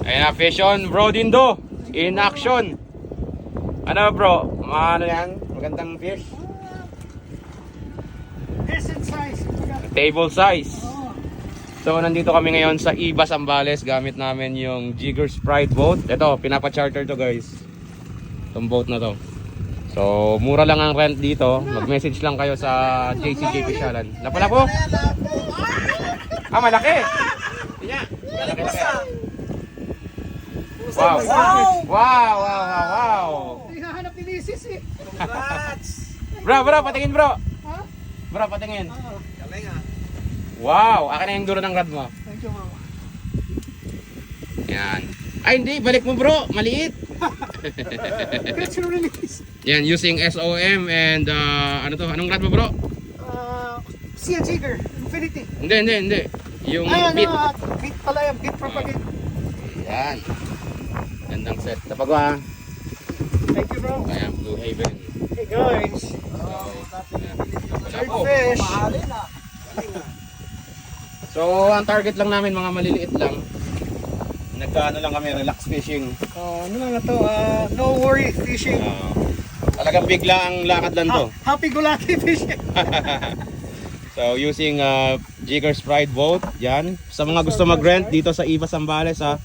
Ayan na, fish on bro Dindo. In action. Ano bro? Ano yan? Magandang fish? Decent size. Table size. Oo. So nandito kami ngayon sa Iba Zambales. Gamit namin yung Jigger Sprite boat. Ito, pinapa-charter to guys. Itong boat na to. So mura lang ang rent dito. Mag-message lang kayo sa JCJ Pisyalan. Napala po? Ah, malaki! Tingnan. Malaki-laki. Wow! Wow! Wow! Wow! Wow! Hinahanap ni Mrs. eh. Bro, patingin bro! Ha? Bro, patingin. Oo. Wow! Akin na yung dulo ng rod mo. Thank you, mama. Yan. Ay, hindi. Balik mo bro. Maliit. Catch and release. Yan, using SOM and ano to? Anong rod mo bro? Sea Jigger. Infinity. Hindi. Yung Ay, beat. Beat pala yan. Beat propagate. Yan. Gandang set. Tapagwa. Thank you, bro. Ayan, Blue Haven. Hey, guys. Third Ako. fish. So, ang target lang namin mga maliliit lang. Nagkaano lang kami, relax fishing. Ano lang na to? No worry fishing. Talagang bigla ang lakad lang to. Happy-go-lucky fishing. So, using Jigger Sprite boat. Yan. Sa mga gusto mag-rent dito sa Iba Zambales ha.